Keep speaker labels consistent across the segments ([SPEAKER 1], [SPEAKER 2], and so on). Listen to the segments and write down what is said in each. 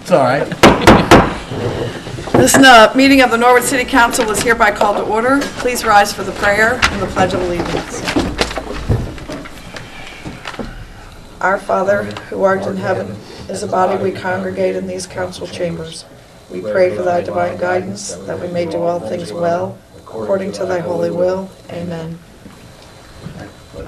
[SPEAKER 1] It's all right.
[SPEAKER 2] This meeting of the Norwood City Council is hereby called to order. Please rise for the prayer and the Pledge of Allegiance. Our Father, who art in heaven, is a body we congregate in these council chambers. We pray for thy divine guidance, that we may do all things well, according to thy holy will. Amen.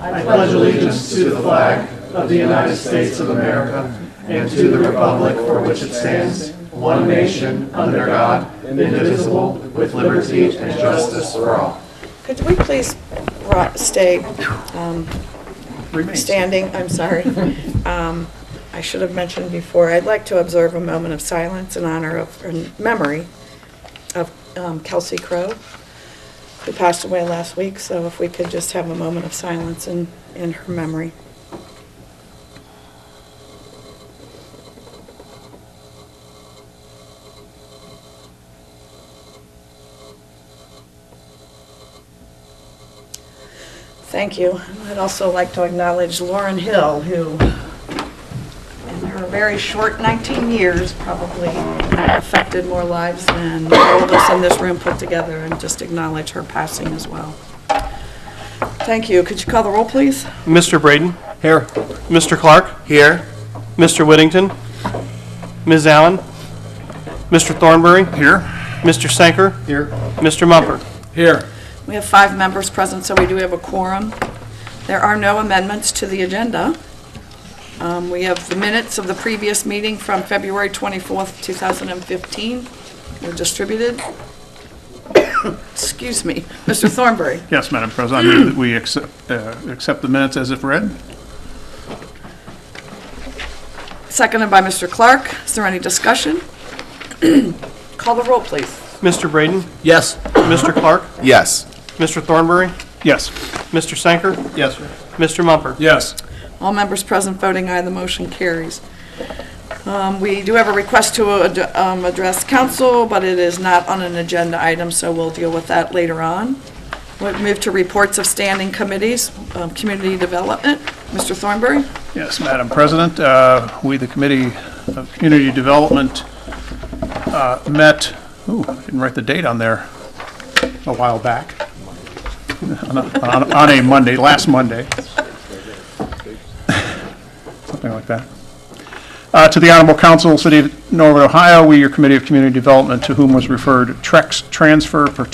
[SPEAKER 3] I pledge allegiance to the flag of the United States of America and to the republic for which it stands, one nation, under God, indivisible, with liberty and justice for all.
[SPEAKER 2] Could we please stay standing? I'm sorry. I should have mentioned before, I'd like to observe a moment of silence in honor of, in memory of Kelsey Crow, who passed away last week. So if we could just have a moment of silence in her memory. Thank you. I'd also like to acknowledge Lauren Hill, who in her very short 19 years probably affected more lives than all of us in this room put together, and just acknowledge her passing as well. Thank you. Could you call the roll, please?
[SPEAKER 4] Mr. Braden?
[SPEAKER 1] Here.
[SPEAKER 4] Mr. Clark?
[SPEAKER 1] Here.
[SPEAKER 4] Mr. Whittington? Ms. Allen? Mr. Thornbury?
[SPEAKER 1] Here.
[SPEAKER 4] Mr. Sanker?
[SPEAKER 1] Here.
[SPEAKER 4] Mr. Mumper?
[SPEAKER 1] Here.
[SPEAKER 2] We have 5 members present, so we do have a quorum. There are no amendments to the agenda. We have the minutes of the previous meeting from February 24th, 2015. They're distributed. Excuse me. Mr. Thornbury.
[SPEAKER 5] Yes, Madam President, I move that we accept the minutes as if read.
[SPEAKER 2] Seconded by Mr. Clark. Is there any discussion? Call the roll, please.
[SPEAKER 4] Mr. Braden?
[SPEAKER 1] Yes.
[SPEAKER 4] Mr. Clark?
[SPEAKER 1] Yes.
[SPEAKER 4] Mr. Thornbury?
[SPEAKER 5] Yes.
[SPEAKER 4] Mr. Sanker?
[SPEAKER 1] Yes, sir.
[SPEAKER 4] Mr. Mumper?
[SPEAKER 1] Yes.
[SPEAKER 2] All members present voting aye, the motion carries. We do have a request to address council, but it is not on an agenda item, so we'll deal with that later on. We'll move to reports of standing committees, community development. Mr. Thornbury?
[SPEAKER 5] Yes, Madam President, we, the Committee of Community Development, met, I didn't write the date on there, a while back, on a Monday, last Monday. Something like that. To the Honorable Council, City of Norwood, Ohio, we, your Committee of Community Development, to whom was referred Trex transfer for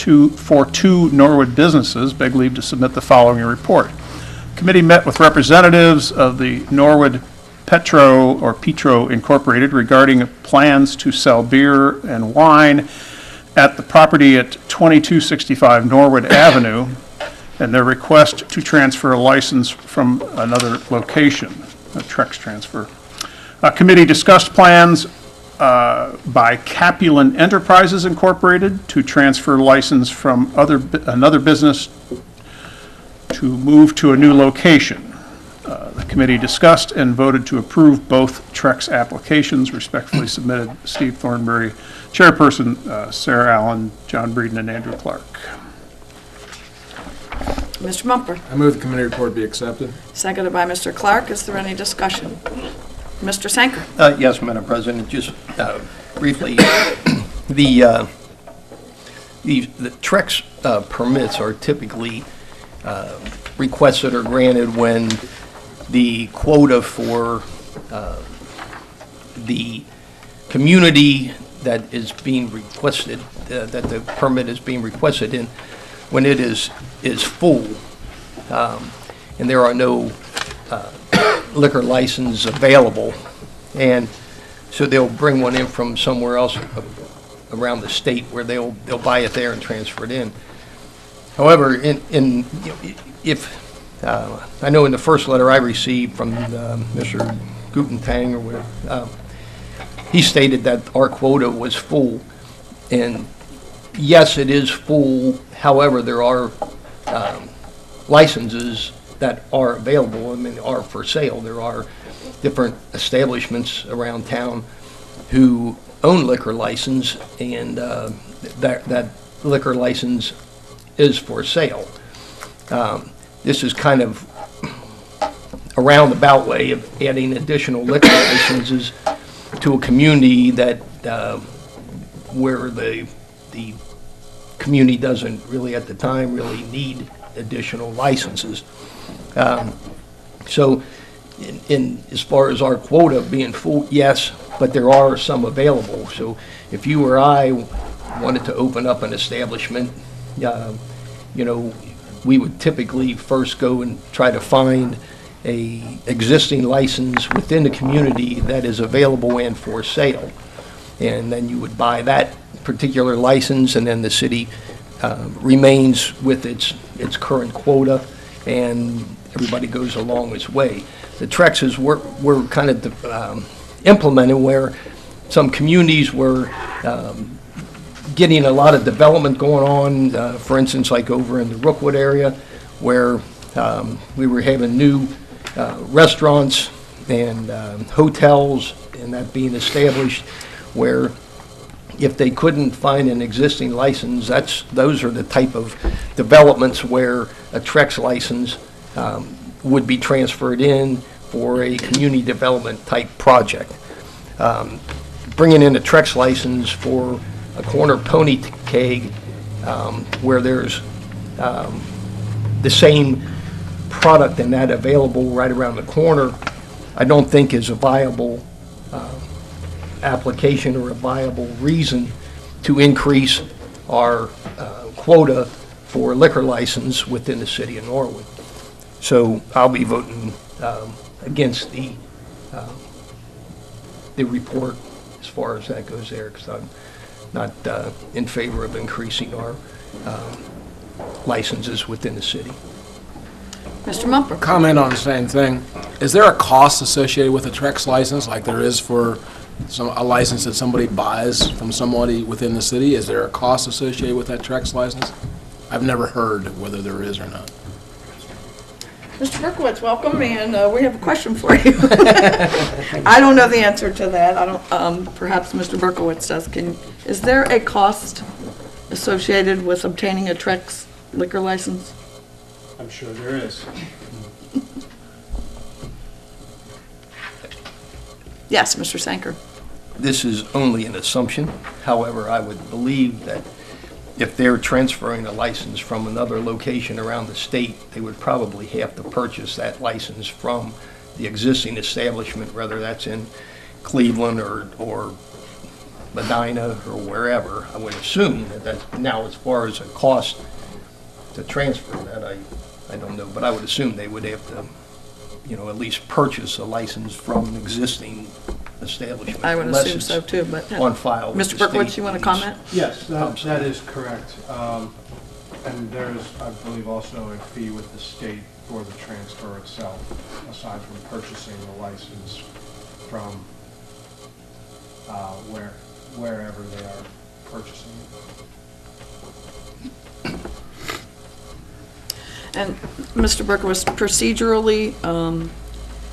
[SPEAKER 5] two Norwood businesses, beg leave to submit the following report. Committee met with representatives of the Norwood Petro Incorporated regarding plans to sell beer and wine at the property at 2265 Norwood Avenue, and their request to transfer a license from another location, a Trex transfer. Committee discussed plans by Capulan Enterprises Incorporated to transfer license from another business to move to a new location. The committee discussed and voted to approve both Trex applications. Respectfully submitted, Steve Thornbury, Chairperson Sarah Allen, John Breeden, and Andrew Clark.
[SPEAKER 2] Mr. Mumper?
[SPEAKER 1] I move the committee report be accepted.
[SPEAKER 2] Seconded by Mr. Clark. Is there any discussion? Mr. Sanker?
[SPEAKER 6] Yes, Madam President, just briefly, the Trex permits are typically requested or granted when the quota for the community that is being requested, that the permit is being requested in, when it is full, and there are no liquor license available, and so they'll bring one in from somewhere else around the state where they'll buy it there and transfer it in. However, I know in the first letter I received from Mr. Gutentang or whatever, he stated that our quota was full, and yes, it is full. However, there are licenses that are available, I mean, are for sale. There are different establishments around town who own liquor license, and that liquor license is for sale. This is kind of a roundabout way of adding additional liquor licenses to a community that, where the community doesn't really, at the time, really need additional licenses. So as far as our quota being full, yes, but there are some available. So if you or I wanted to open up an establishment, we would typically first go and try to find a existing license within the community that is available and for sale. And then you would buy that particular license, and then the city remains with its current quota, and everybody goes along its way. The Trexes were kind of implemented where some communities were getting a lot of development going on, for instance, like over in the Rookwood area, where we were having new restaurants and hotels, and that being established, where if they couldn't find an existing license, those are the type of developments where a Trex license would be transferred in for a community development type project. Bringing in a Trex license for a corner pony keg where there's the same product and that available right around the corner, I don't think is a viable application or a viable reason to increase our quota for liquor license within the city of Norwood. So I'll be voting against the report as far as that goes there, because I'm not in favor of increasing our licenses within the city.
[SPEAKER 2] Mr. Mumper?
[SPEAKER 1] Comment on the same thing. Is there a cost associated with a Trex license like there is for a license that somebody buys from somebody within the city? Is there a cost associated with that Trex license? I've never heard whether there is or not.
[SPEAKER 2] Mr. Berkowitz, welcome, and we have a question for you. I don't know the answer to that. I don't. Perhaps Mr. Berkowitz does. Is there a cost associated with obtaining a Trex liquor license?
[SPEAKER 3] I'm sure there is.
[SPEAKER 2] Yes, Mr. Sanker.
[SPEAKER 6] This is only an assumption. However, I would believe that if they're transferring a license from another location around the state, they would probably have to purchase that license from the existing establishment, whether that's in Cleveland or Medina or wherever. I would assume that's now, as far as a cost to transfer that, I don't know, but I would assume they would have to, at least purchase a license from an existing establishment.
[SPEAKER 2] I would
[SPEAKER 6] unless
[SPEAKER 2] assume
[SPEAKER 6] it's
[SPEAKER 2] so too, but.
[SPEAKER 6] on file with
[SPEAKER 2] Mr.
[SPEAKER 6] the
[SPEAKER 2] Berkowitz,
[SPEAKER 6] state
[SPEAKER 2] you want to
[SPEAKER 6] police.
[SPEAKER 2] comment?
[SPEAKER 3] Yes, that is correct. And there's, I believe, also a fee with the state for the transfer itself, aside from purchasing the license from wherever they are purchasing it.
[SPEAKER 2] And Mr. Berkowitz, procedurally,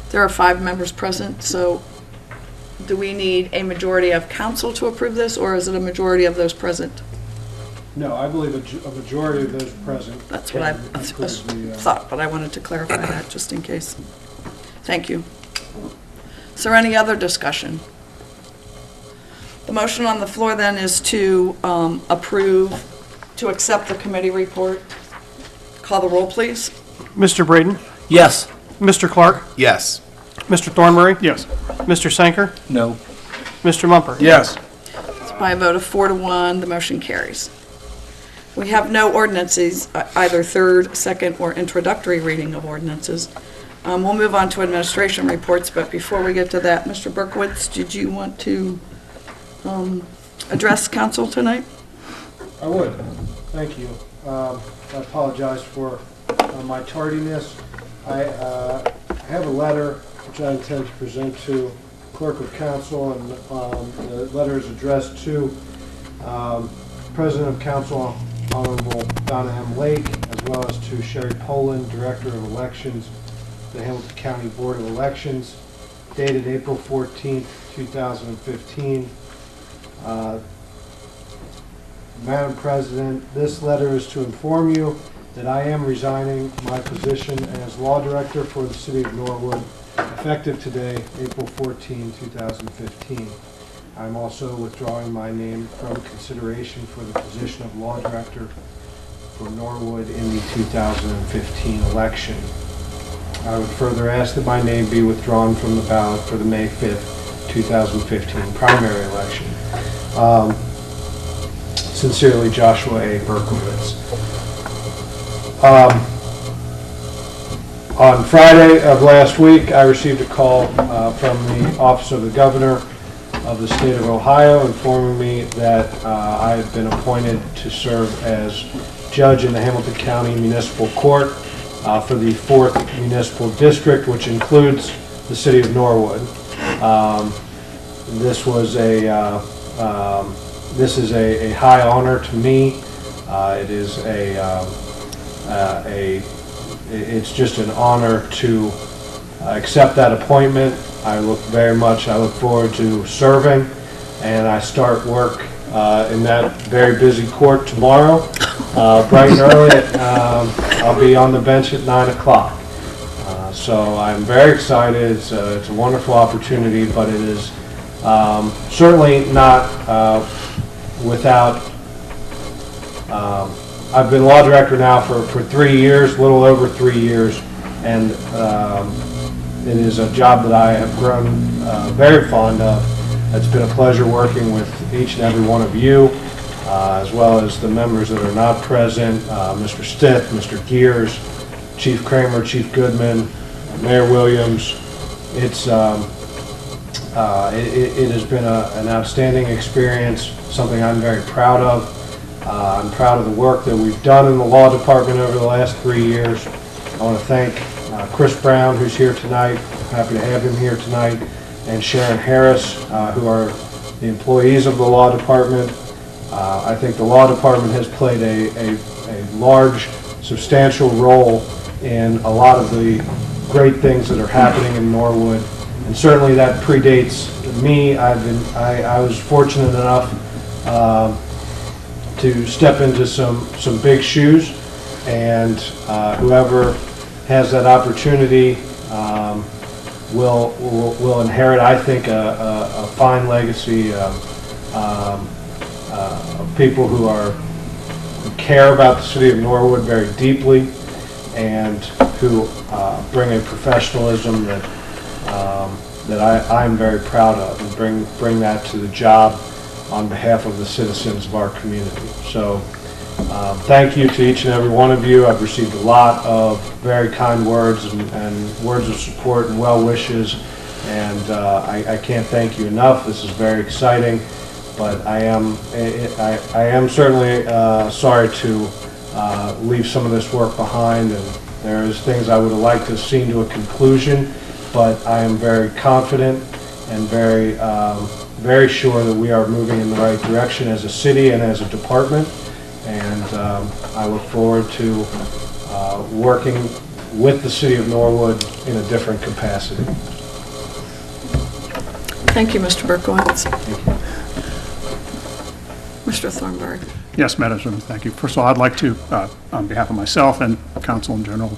[SPEAKER 2] there are 5 members present, so do we need a majority of council to approve this, or is it a majority of those present?
[SPEAKER 3] No, I believe a majority of those present.
[SPEAKER 2] That's what I
[SPEAKER 3] can approve the,
[SPEAKER 2] thought, but I wanted to clarify that just in case. Thank you. Is there any other discussion? The motion on the floor then is to accept the committee report. Call the roll, please.
[SPEAKER 4] Mr. Braden?
[SPEAKER 1] Yes.
[SPEAKER 4] Mr. Clark?
[SPEAKER 1] Yes.
[SPEAKER 4] Mr. Thornberry?
[SPEAKER 5] Yes.
[SPEAKER 4] Mr. Sanker?
[SPEAKER 6] No.
[SPEAKER 4] Mr. Mumper?
[SPEAKER 1] Yes.
[SPEAKER 2] So by a vote of 4-1, the motion carries. We have no ordinances, either third, second, or introductory reading of ordinances. We'll move on to administration reports, but before we get to that, Mr. Berkowitz, did you want to address council tonight?
[SPEAKER 3] I would. Thank you. I apologize for my tardiness. I have a letter which I intend to present to Clerk of Council, and the letter is addressed to President of Council, Honorable Donna M. Lake, as well as to Sherry Poland, Director of Elections, the Hamilton County Board of Elections, dated April 14th, 2015. Madam President, this letter is to inform you that I am resigning my position as Law Director for the City of Norwood
[SPEAKER 7] Effective today, April 14, 2015. I'm also withdrawing my name from consideration for the position of Law Director for Norwood in the 2015 election. I would further ask that my name be withdrawn from the ballot for the May 5th, 2015 primary election. Sincerely, Joshua A. Berkowitz. On Friday of last week, I received a call from the Office of the Governor of the State of Ohio informing me that I had been appointed to serve as judge in the Hamilton County Municipal Court for the 4th Municipal District, which includes the city of Norwood. This is a high honor to me. It's just an honor to accept that appointment. I look forward to serving, and I start work in that very busy court tomorrow, bright and early. I'll be on the bench at 9 o'clock. So I'm very excited. It's a wonderful opportunity, but it is certainly not without. I've been law director now for 3 years, a little over 3 years, and it is a job that I have grown very fond of. It's been a pleasure working with each and every one of you, as well as the members that are not present, Mr. Stith, Mr. Gears, Chief Kramer, Chief Goodman, Mayor Williams. It has been an outstanding experience, something I'm very proud of. I'm proud of the work that we've done in the law department over the last 3 years. I want to thank Chris Brown, who's here tonight. Happy to have him here tonight. And Sharon Harris, who are the employees of the law department. I think the law department has played a large, substantial role in a lot of the great things that are happening in Norwood. And certainly that predates me. I was fortunate enough to step into some big shoes, and whoever has that opportunity will inherit, I think, a fine legacy of people who care about the city of Norwood very deeply, and who bring a professionalism that I'm very proud of, and bring that to the job on behalf of the citizens of our community. So thank you to each and every one of you. I've received a lot of very kind words and words of support and well wishes, and I can't thank you enough. This is very exciting, but I am certainly sorry to leave some of this work behind, and there is things I would have liked to have seen to a conclusion, but I am very confident and very sure that we are moving in the right direction as a city and as a department, and I look forward to working with the city of Norwood in a different capacity.
[SPEAKER 2] Thank you, Mr. Berkowitz. Mr. Thornburg.
[SPEAKER 5] Yes, Madam Chairman, thank you. First of all, I'd like to, on behalf of myself and council in general,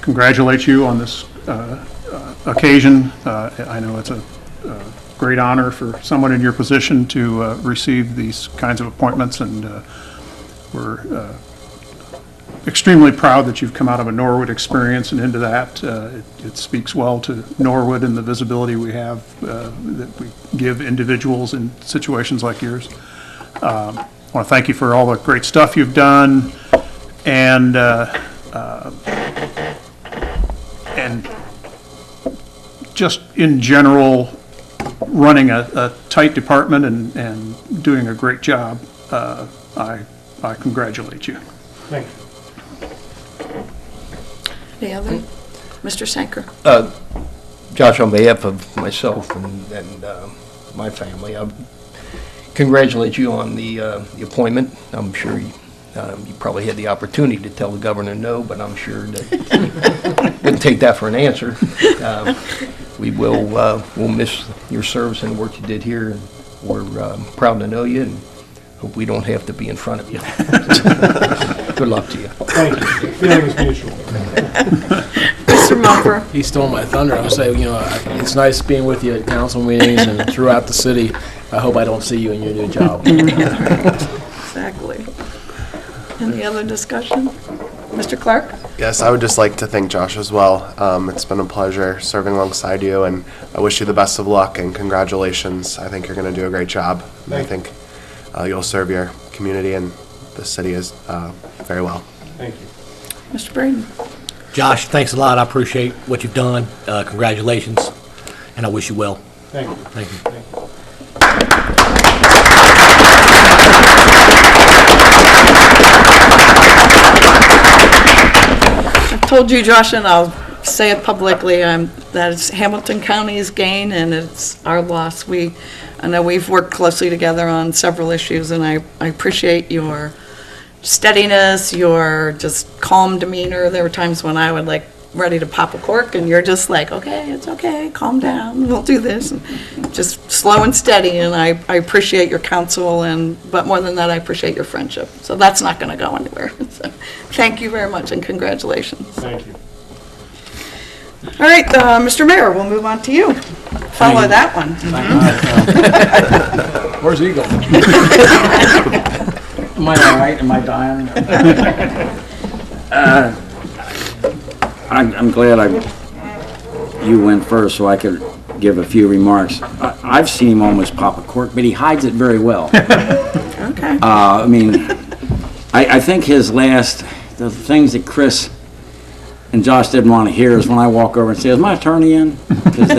[SPEAKER 5] congratulate you on this occasion. I know it's a great honor for someone in your position to receive these kinds of appointments, and we're extremely proud that you've come out of a Norwood experience and into that. It speaks well to Norwood and the visibility we have that we give individuals in situations like yours. I want to thank you for all the great stuff you've done, and just in general, running a tight department and doing a great job. I congratulate you.
[SPEAKER 7] Thank you.
[SPEAKER 2] Any other? Mr. Sanker.
[SPEAKER 6] Josh, on behalf of myself and my family, I congratulate you on the appointment. I'm sure you probably had the opportunity to tell the governor no, but I'm sure that wouldn't take that for an answer. We'll miss your service and the work you did here. And we're proud to know you, and hope we don't have to be in front of you. Good luck to you.
[SPEAKER 7] Thank you. Feelings mutual.
[SPEAKER 2] Mr. Mumford?
[SPEAKER 1] He stole my thunder. I was saying, it's nice being with you at council meetings and throughout the city. I hope I don't see you in your new job.
[SPEAKER 2] Exactly. Any other discussion? Mr. Clark?
[SPEAKER 8] Yes, I would just like to thank Josh as well. It's been a pleasure serving alongside you, and I wish you the best of luck and congratulations. I think you're going to do a great job. And I think you'll serve your community and the city very well.
[SPEAKER 7] Thank you.
[SPEAKER 2] Mr. Braden?
[SPEAKER 9] Josh, thanks a lot. I appreciate what you've done. Congratulations, and I wish you well.
[SPEAKER 7] Thank you.
[SPEAKER 9] Thank you.
[SPEAKER 7] Thank you.
[SPEAKER 2] I told you, Josh, and I'll say it publicly, that it's Hamilton County's gain and it's our loss. I know we've worked closely together on several issues, and I appreciate your steadiness, your just calm demeanor. There were times when I would ready to pop a cork, and you're just like, okay, it's okay, calm down, we'll do this. And just slow and steady, and I appreciate your counsel, but more than that, I appreciate your friendship. So that's not going to go anywhere. So thank you very much, and congratulations.
[SPEAKER 7] Thank you.
[SPEAKER 2] All right, Mr. Mayor, we'll move on to you. Follow that one.
[SPEAKER 1] Where's he going?
[SPEAKER 10] Am I all right? Am I dying? I'm glad you went first so I could give a few remarks. I've seen him almost pop a cork, but he hides it very well.
[SPEAKER 2] Okay.
[SPEAKER 10] I think the things that Chris and Josh didn't want to hear is when I walk over and say, is my attorney in? Because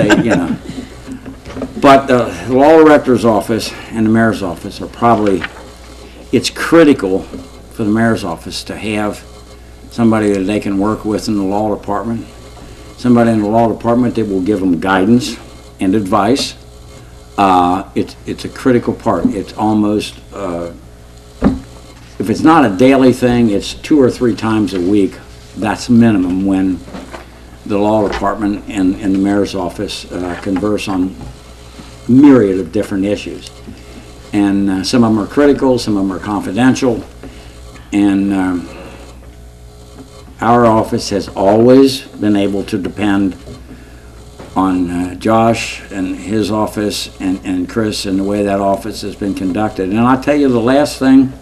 [SPEAKER 10] But the law director's office and the mayor's office are it's critical for the mayor's office to have somebody that they can work with in the law department, somebody in the law department that will give them guidance and advice. It's a critical part. It's almost, if it's not a daily thing, it's 2 or 3 times a week. That's minimum when the law department and the mayor's office converse on a myriad of different issues. And some of them are critical, some of them are confidential, and our office has always been able to depend on Josh and his office and Chris and the way that office has been conducted. And I'll tell you the last thing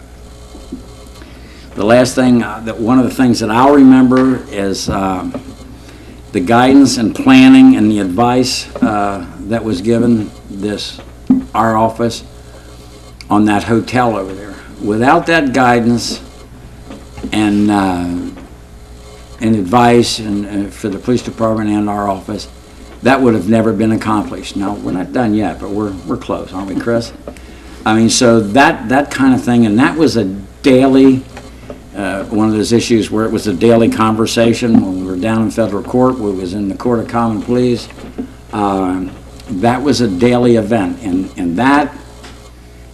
[SPEAKER 10] that one of the things that I'll remember is the guidance and planning and the advice that was given our office on that hotel over there. Without that guidance and advice and for the police department and our office, that would have never been accomplished. Now, we're not done yet, but we're close, aren't we, Chris? So that kind of thing, and that was a daily, one of those issues where it was a daily conversation. When we were down in federal court, we was in the Court of Common Pleas, that was a daily event, and that,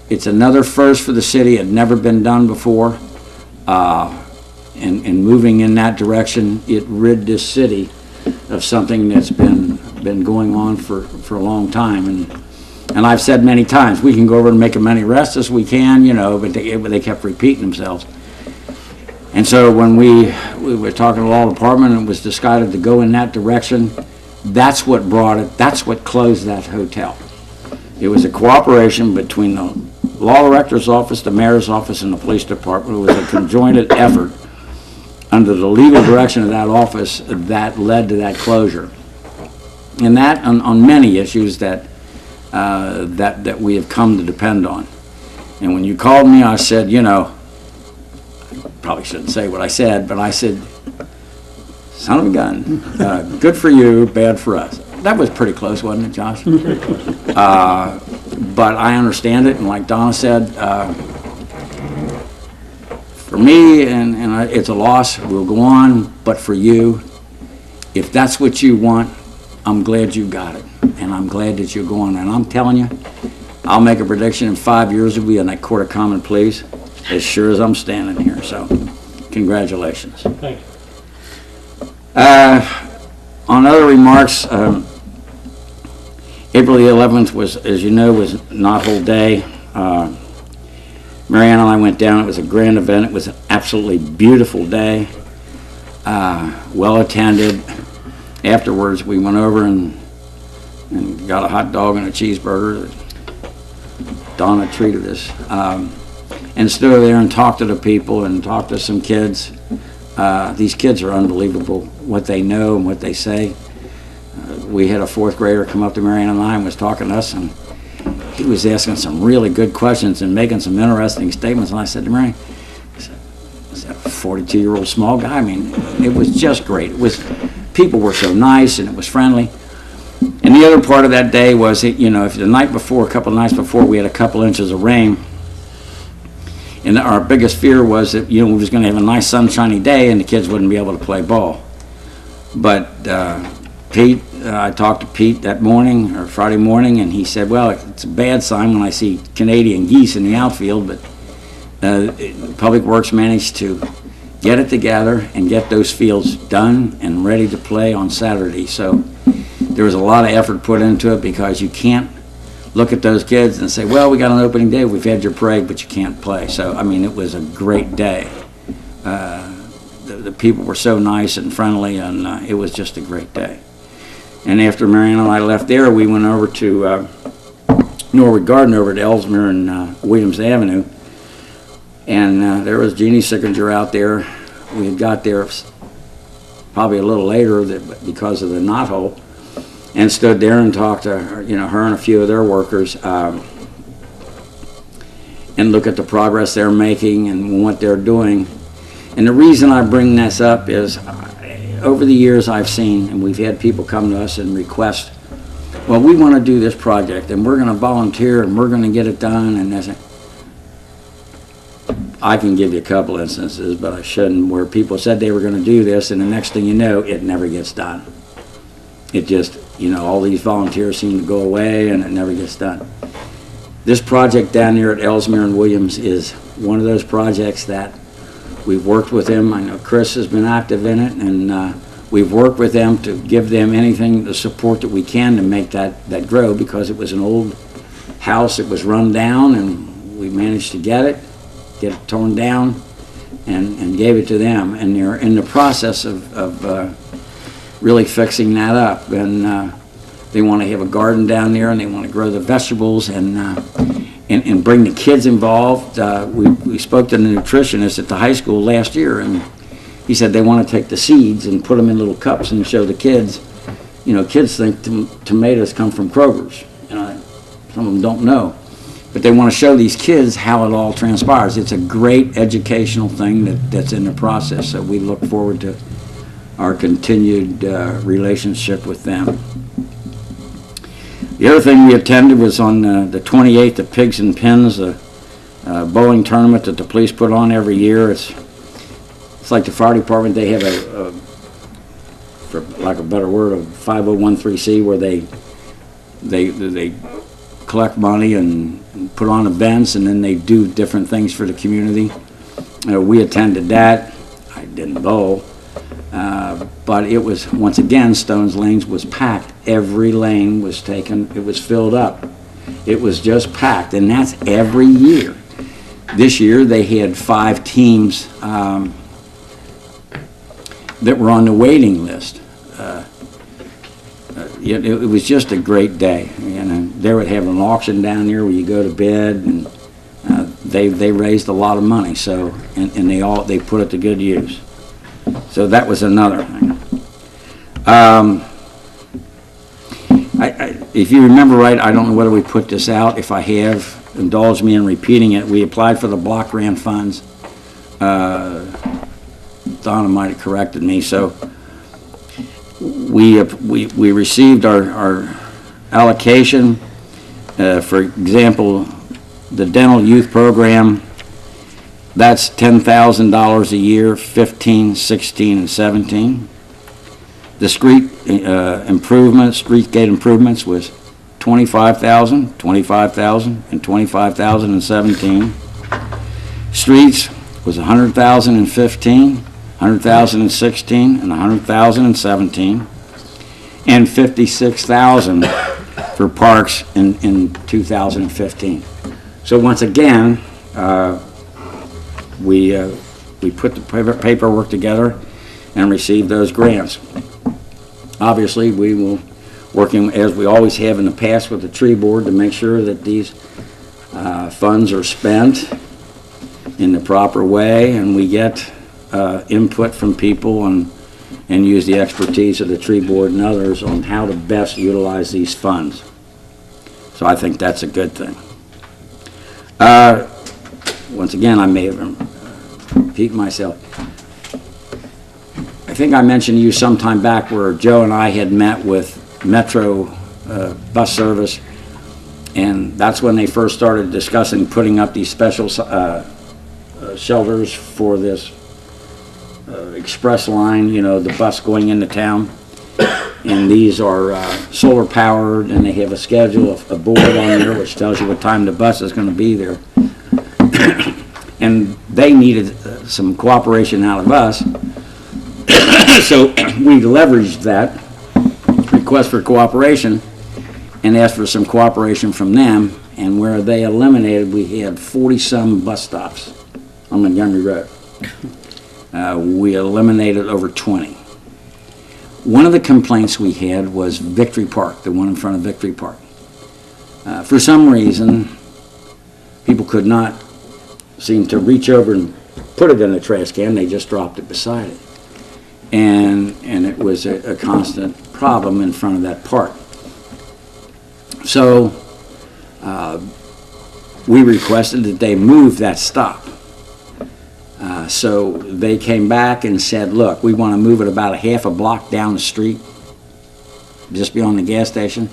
[SPEAKER 10] it's another first for the city. It had never been done before. And moving in that direction, it rid this city of something that's been going on for a long time. And I've said many times, we can go over and make as many arrests as we can, but they kept repeating themselves. And so when we were talking to the law department and it was decided to go in that direction, that's what brought it, that's what closed that hotel. It was a cooperation between the law director's office, the mayor's office, and the police department. It was a conjoined effort under the legal direction of that office that led to that closure. And that on many issues that we have come to depend on. And when you called me, I said, probably shouldn't say what I said, but I said, son of a gun, good for you, bad for us. That was pretty close, wasn't it, Josh? But I understand it, and like Donna said, for me, and it's a loss, we'll go on, but for you, if that's what you want, I'm glad you got it, and I'm glad that you're going. And I'm telling you, I'll make a prediction in 5 years we'll be in that Court of Common Pleas, as sure as I'm standing here, so congratulations.
[SPEAKER 7] Thank you.
[SPEAKER 10] On other remarks, April the 11th was, as you know, was not whole day. Marianne and I went down. It was a grand event. It was an absolutely beautiful day, well attended. Afterwards, we went over and got a hot dog and a cheeseburger that Donna treated us. And stood over there and talked to the people and talked to some kids. These kids are unbelievable, what they know and what they say. We had a fourth grader come up to Marianne and I and was talking to us, and he was asking some really good questions and making some interesting statements. And I said to Marianne, "Is that a 42-year-old small guy?" I mean, it was just great. People were so nice and it was friendly. And the other part of that day was, if the night before, a couple of nights before, we had a couple inches of rain. And our biggest fear was that, we was going to have a nice sunshiny day and the kids wouldn't be able to play ball. But Pete, I talked to Pete that morning, or Friday morning, and he said, well, it's a bad sign when I see Canadian geese in the outfield, but Public Works managed to get it together and get those fields done and ready to play on Saturday. So there was a lot of effort put into it, because you can't look at those kids and say, well, we got an opening day, we've had your parade, but you can't play. So, I mean, it was a great day. The people were so nice and friendly, and it was just a great day. And after Marianne and I left there, we went over to Norwood Garden over at Ellesmere and Williams Avenue. And there was Jeannie Sickinger out there. We had got there probably a little later because of the knothole, and stood there and talked to her, her and a few of their workers, and look at the progress they're making and what they're doing. And the reason I bring this up is, over the years I've seen, and we've had people come to us and request, well, we want to do this project, and we're going to volunteer, and we're going to get it done, and that's it. I can give you a couple instances, but I shouldn't, where people said they were going to do this, and the next thing you know, it never gets done. It just, all these volunteers seem to go away and it never gets done. This project down there at Ellesmere and Williams is one of those projects that we've worked with them. I know Chris has been active in it, and we've worked with them to give them anything, the support that we can to make that grow, because it was an old house that was run down, and we managed to get it torn down and gave it to them. And they're in the process of really fixing that up, and they want to have a garden down there, and they want to grow the vegetables and bring the kids involved. We spoke to the nutritionist at the high school last year, and he said they want to take the seeds and put them in little cups and show the kids. Kids think tomatoes come from Kroger's. Some of them don't know, but they want to show these kids how it all transpires. It's a great educational thing that's in the process, so we look forward to our continued relationship with them. The other thing we attended was on the 28th, the Pigs and Pins, a bowling tournament that the police put on every year. It's like the fire department. They have for lack of a better word, a 5013C, where they collect money and put on events, and then they do different things for the community. We attended that. I didn't bowl. But it was, once again, Stones Lanes was packed. Every lane was taken, it was filled up. It was just packed, and that's every year. This year they had 5 teams that were on the waiting list. It was just a great day. They would have an auction down there where you go to bid, and they raised a lot of money. So, and they put it to good use. So that was another thing. If you remember right, I don't know whether we put this out. If I have, indulge me in repeating it. We applied for the block grant funds. Donna might have corrected me. So we received our allocation. For example, the dental youth program. That's $10,000 a year, 15, 16, and 17. The street streetgate improvements was $25,000, $25,000, and $25,000 in 17. Streets was $100,000 in 15, $100,000 in 16, and $100,000 in 17, and $56,000 for parks in 2015. So once again, We put the paperwork together and received those grants. Obviously, we will, working as we always have in the past with the tree board, to make sure that these funds are spent in the proper way, and we get input from people and use the expertise of the tree board and others on how to best utilize these funds. So I think that's a good thing. Once again, I may have repeated myself. I think I mentioned to you sometime back where Joe and I had met with Metro bus service, and that's when they first started discussing putting up these special shelters for this express line, you know, the bus going into town. And these are solar powered, and they have a schedule, a board on there which tells you what time the bus is going to be there. And they needed some cooperation out of us. So we leveraged that request for cooperation and asked for some cooperation from them, and where they eliminated, we had 40-some bus stops on Montgomery Road. We eliminated over 20. One of the complaints we had was Victory Park, the one in front of Victory Park. For some reason, people could not seem to reach over and put it in a trash can, they just dropped it beside it. And it was a constant problem in front of that park. So we requested that they move that stop. So they came back and said, look, we want to move it about a half a block down the street, just beyond the gas station,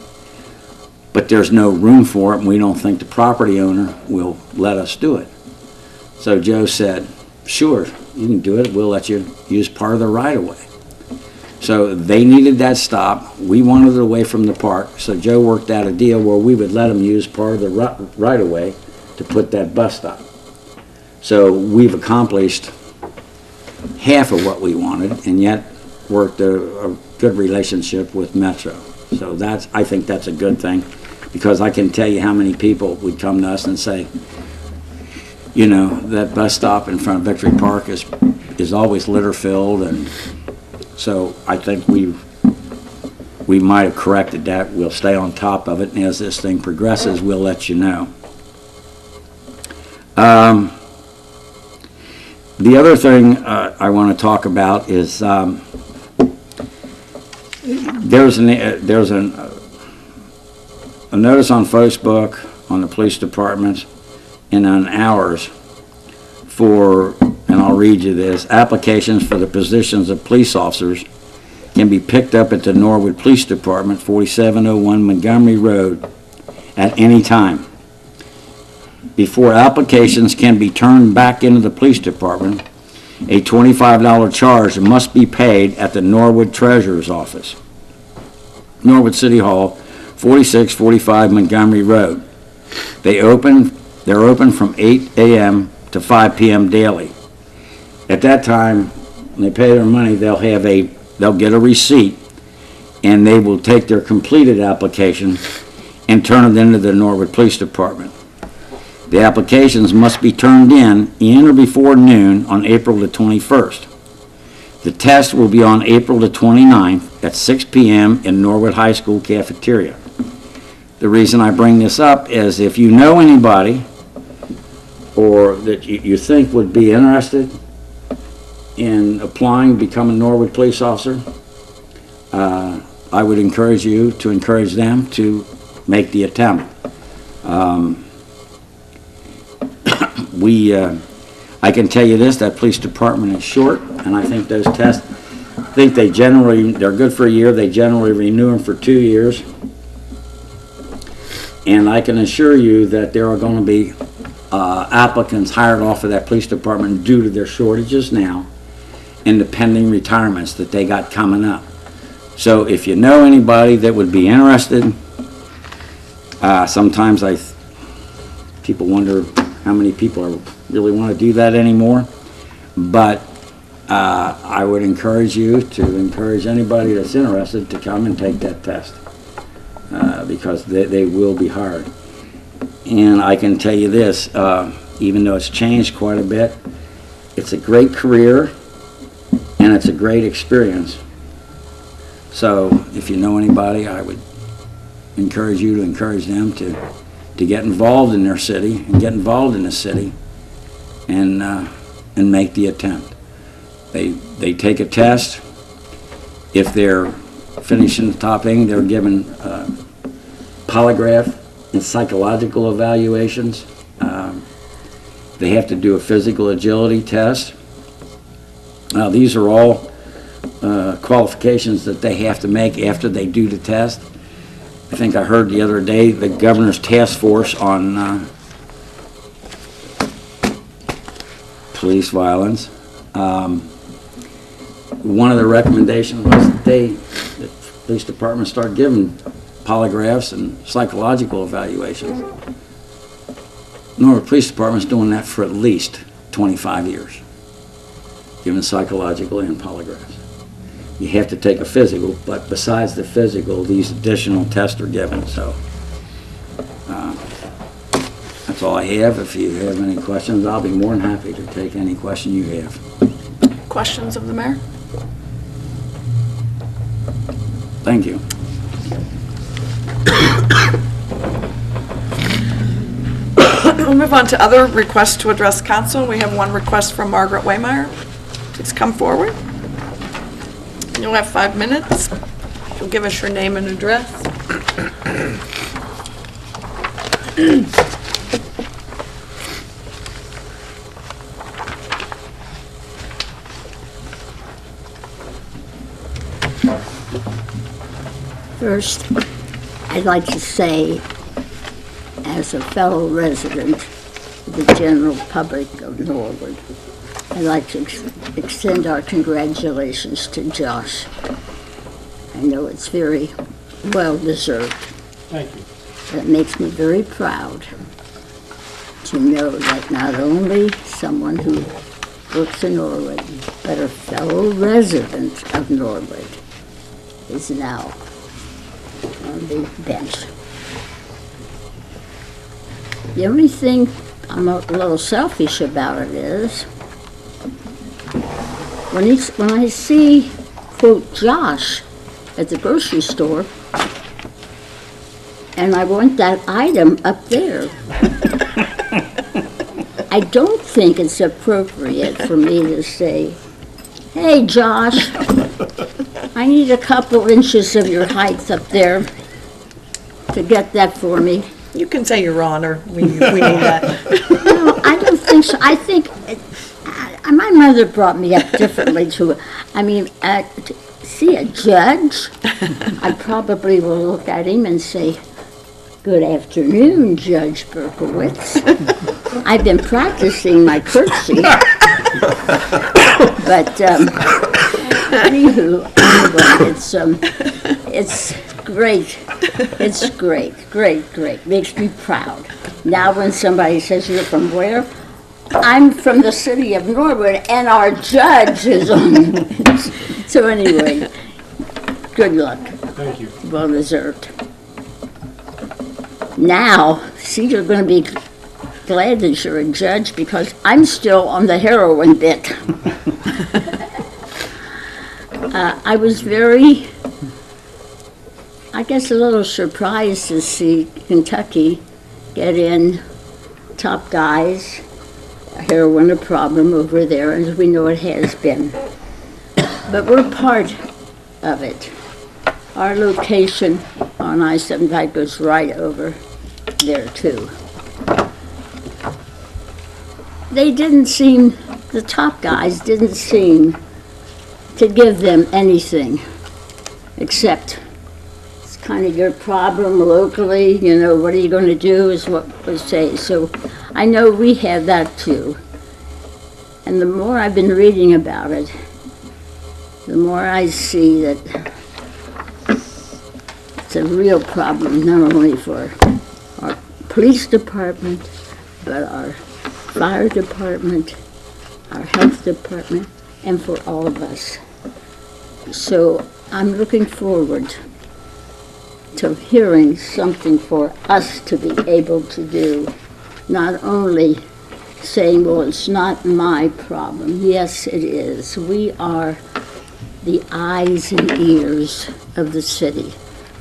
[SPEAKER 10] but there's no room for it, and we don't think the property owner will let us do it. So Joe said, sure, you can do it, we'll let you use part of the right-of-way. So they needed that stop, we wanted it away from the park, so Joe worked out a deal where we would let them use part of the right-of-way to put that bus stop. So we've accomplished half of what we wanted, and yet worked a good relationship with Metro. So I think that's a good thing, because I can tell you how many people would come to us and say, you know, that bus stop in front of Victory Park is always litter filled, and so I think we might have corrected that. We'll stay on top of it, and as this thing progresses, we'll let you know. The other thing I want to talk about is there's a notice on Facebook, on the police departments, and on ours for, and I'll read you this, applications for the positions of police officers can be picked up at the Norwood Police Department, 4701 Montgomery Road, at any time. Before applications can be turned back into the police department, a $25 charge must be paid at the Norwood Treasurer's Office, Norwood City Hall, 4645 Montgomery Road. They're open from 8 a.m. to 5 p.m. daily. At that time, when they pay their money, they'll get a receipt, and they will take their completed application and turn it into the Norwood Police Department. The applications must be turned in or before noon on April the 21st. The test will be on April the 29th at 6 p.m. in Norwood High School cafeteria. The reason I bring this up is if you know anybody or that you think would be interested in applying to become a Norwood police officer, I would encourage you to encourage them to make the attempt. I can tell you this, that police department is short, and I think those tests, they're good for a year, they generally renew them for 2 years. And I can assure you that there are going to be applicants hired off of that police department due to their shortages now and the pending retirements that they got coming up. So if you know anybody that would be interested, sometimes people wonder how many people really want to do that anymore, but I would encourage you to encourage anybody that's interested to come and take that test, because they will be hard. And I can tell you this, even though it's changed quite a bit. It's a great career, and it's a great experience. So if you know anybody, I would encourage you to encourage them to get involved in their city and get involved in the city and make the attempt. They take a test. If they're finishing the topping, they're given polygraph and psychological evaluations. They have to do a physical agility test. These are all qualifications that they have to make after they do the test. I think I heard the other day the governor's task force on police violence. One of the recommendations was that the police department start giving polygraphs and psychological evaluations. Norwood Police Department's doing that for at least 25 years, giving psychological and polygraphs. You have to take a physical, but besides the physical, these additional tests are given, so that's all I have. If you have any questions, I'll be more than happy to take any question you have.
[SPEAKER 2] Questions of the mayor?
[SPEAKER 10] Thank you.
[SPEAKER 2] We'll move on to other requests to address council. We have one request from Margaret Waymeyer. Please come forward. You'll have 5 minutes. You'll give us your name and address.
[SPEAKER 11] First, I'd like to say, as a fellow resident of the general public of Norwood, I'd like to extend our congratulations to Josh. I know it's very well deserved.
[SPEAKER 3] Thank you.
[SPEAKER 11] It makes me very proud to know that not only someone who works in Norwood, but a fellow resident of Norwood is now on the bench. The only thing I'm a little selfish about it is when I see, quote, Josh at the grocery store, and I want that item up there, I don't think it's appropriate for me to say, hey, Josh, I need a couple inches of your height up there to get that for me.
[SPEAKER 2] You can say Your Honor. We need that.
[SPEAKER 11] No, I don't think so. I think my mother brought me up differently too. I mean, to see a judge, I probably will look at him and say, good afternoon, Judge Berkowitz. I've been practicing my curtsy. But anywho, it's great. It's great. Makes me proud. Now when somebody says, you're from where? I'm from the city of Norwood, and our judge is on it. So anyway, good luck.
[SPEAKER 3] Thank you.
[SPEAKER 11] Well deserved. Now, see, you're going to be glad that you're a judge because I'm still on the heroin bit. I was very, I guess, a little surprised to see Kentucky get in top guys. Heroin a problem over there, as we know it has been. But we're part of it. Our location on I-75 goes right over there, too. They didn't seem, the top guys didn't seem to give them anything except it's kind of your problem locally, you know, what are you going to do is what we say. So I know we have that too. And the more I've been reading about it, the more I see that it's a real problem, not only for our police department, but our fire department, our health department, and for all of us. So I'm looking forward to hearing something for us to be able to do, not only saying, well, it's not my problem. Yes, it is. We are the eyes and ears of the city.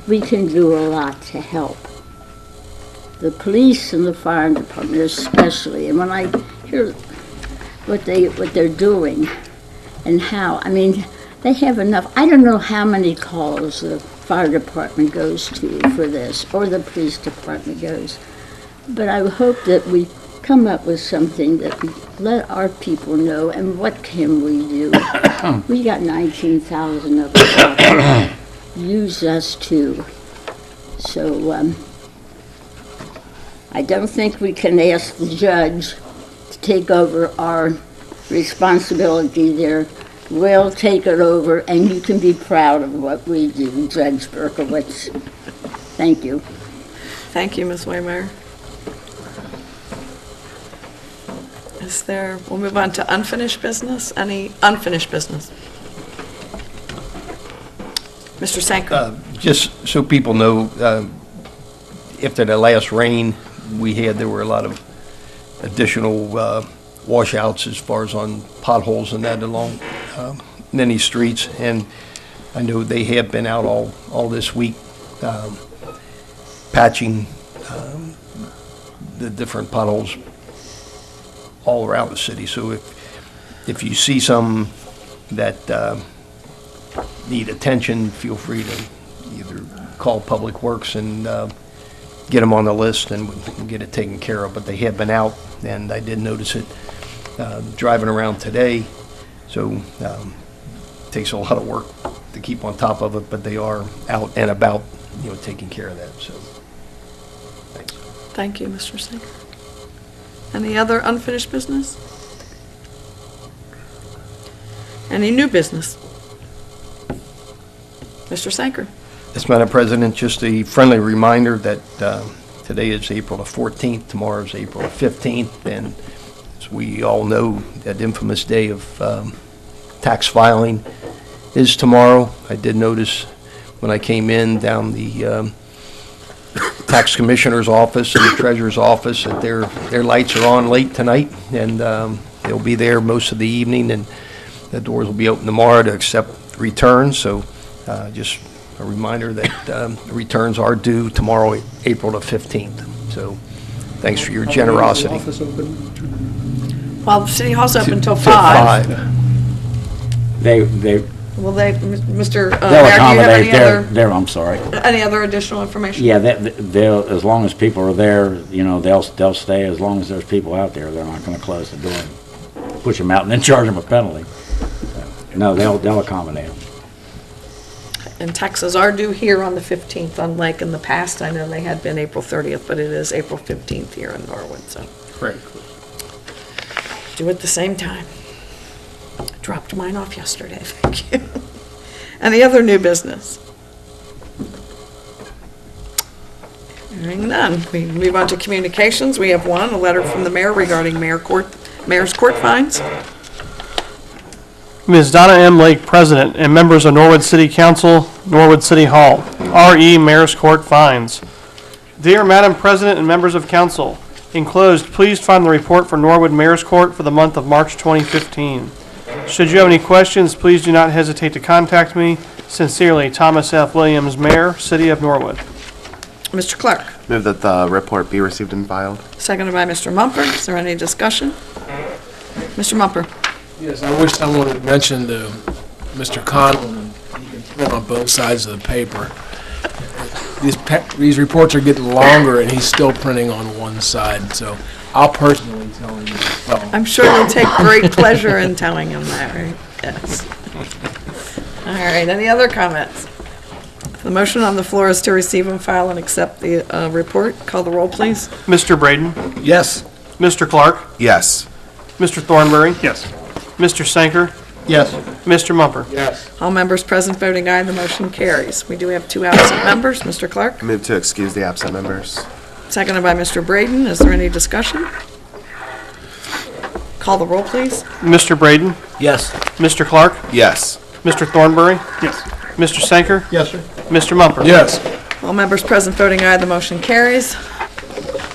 [SPEAKER 11] We can do a lot to help. The police and the fire department especially. And when I hear what they're doing and how, I mean, they have enough. I don't know how many calls the fire department goes to for this, or the police department goes. But I hope that we come up with something that we let our people know, and what can we do? We got 19,000 of us out there. Use us too. So I don't think we can ask the judge to take over our responsibility there. We'll take it over, and you can be proud of what we do, Judge Berkowitz. Thank you.
[SPEAKER 2] Thank you, Ms. Waymeyer. We'll move on to unfinished business. Any unfinished business? Mr. Sanko.
[SPEAKER 6] Just so people know, after the last rain we had, there were a lot of additional washouts as far as on potholes and that along many streets. And I know they have been out all this week patching the different potholes all around the city. So if you see some that need attention, feel free to either call Public Works and get them on the list, and we can get it taken care of. But they have been out, and I did notice it driving around today. So it takes a lot of work to keep on top of it, but they are out and about, taking care of that. So thanks.
[SPEAKER 2] Thank you, Mr. Sanko. Any other unfinished business? Any new business? Mr. Sanker.
[SPEAKER 6] Yes, Madam President, just a friendly reminder that today is April the 14th, tomorrow is April the 15th, and as we all know, that infamous day of tax filing is tomorrow. I did notice when I came in down the tax commissioner's office and the treasurer's office that their lights are on late tonight, and they'll be there most of the evening, and the doors will be open tomorrow to accept returns. So just a reminder that returns are due tomorrow, April the 15th. So thanks for your generosity.
[SPEAKER 2] Well, the City Hall's open until
[SPEAKER 6] Till
[SPEAKER 2] 5. Will they, Mr. Mayor, do
[SPEAKER 10] They'll
[SPEAKER 2] you have
[SPEAKER 10] accommodate
[SPEAKER 2] any
[SPEAKER 10] I'm sorry.
[SPEAKER 2] any other additional information?
[SPEAKER 10] Yeah, they'll, as long as people are there, they'll stay. As long as there's people out there, they're not gonna close the door and push them out and then charge them a penalty. No, they'll accommodate them.
[SPEAKER 2] And taxes are due here on the 15th, unlike in the past. I know they had been April 30th, but it is April 15th here in Norwood, so.
[SPEAKER 5] Great.
[SPEAKER 2] Do it the same time. I dropped mine off yesterday, thank you. Any other new business? Hearing none. We move on to communications. We have one, a letter from the mayor regarding mayor's court fines.
[SPEAKER 4] Ms. Donna M. Lake, President, and members of Norwood City Council, Norwood City Hall, R.E. Mayor's Court fines. Dear Madam President and members of council, enclosed, please find the report for Norwood Mayor's Court for the month of March 2015. Should you have any questions, please do not hesitate to contact me. Sincerely, Thomas F. Williams, Mayor, City of Norwood.
[SPEAKER 2] Mr. Clark.
[SPEAKER 8] Move that the report be received and filed.
[SPEAKER 2] Seconded by Mr. Mumper. Is there any discussion? Mr. Mumper.
[SPEAKER 1] Yes, I wish someone had mentioned Mr. Conlon, he can print on both sides of the paper. These reports are getting longer, and he's still printing on one side, so I'll personally tell him. Well,
[SPEAKER 2] I'm sure you'll take great pleasure in telling him that, right? Yes. All right, any other comments? The motion on the floor is to receive and file and accept the report. Call the roll, please.
[SPEAKER 4] Mr. Braden,
[SPEAKER 1] yes.
[SPEAKER 4] Mr. Clark,
[SPEAKER 8] Yes.
[SPEAKER 4] Mr. Thornberry,
[SPEAKER 5] Yes.
[SPEAKER 4] Mr. Sanker,
[SPEAKER 6] Yes.
[SPEAKER 4] Mr. Mumper.
[SPEAKER 1] Yes.
[SPEAKER 2] All members present voting aye, the motion carries. We do have 2 absent members. Mr. Clark,
[SPEAKER 8] Move to excuse the absent members.
[SPEAKER 2] seconded by Mr. Braden. Is there any discussion? Call the roll, please.
[SPEAKER 4] Mr. Braden,
[SPEAKER 9] Yes.
[SPEAKER 4] Mr. Clark,
[SPEAKER 8] Yes.
[SPEAKER 4] Mr. Thornberry,
[SPEAKER 5] Yes.
[SPEAKER 4] Mr. Sanker,
[SPEAKER 6] Yes, sir.
[SPEAKER 4] Mr. Mumper.
[SPEAKER 1] Yes.
[SPEAKER 2] All members present voting aye, the motion carries.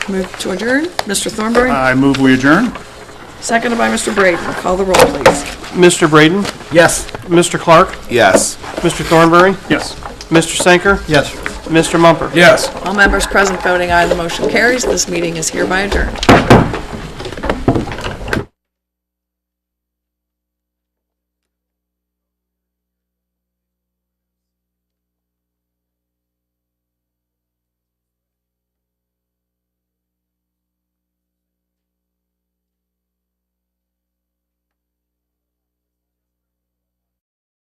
[SPEAKER 2] Move to adjourn. Mr. Thornberry,
[SPEAKER 5] I move we adjourn.
[SPEAKER 2] Seconded by Mr. Braden. Call the roll, please.
[SPEAKER 4] Mr. Braden?
[SPEAKER 9] Yes.
[SPEAKER 4] Mr. Clark?
[SPEAKER 8] Yes.
[SPEAKER 4] Mr. Thornberry?
[SPEAKER 5] Yes.
[SPEAKER 4] Mr. Sanker?
[SPEAKER 9] Yes.
[SPEAKER 4] Mr. Mumper?
[SPEAKER 1] Yes.
[SPEAKER 2] All members present voting aye, the motion carries. This meeting is hereby adjourned.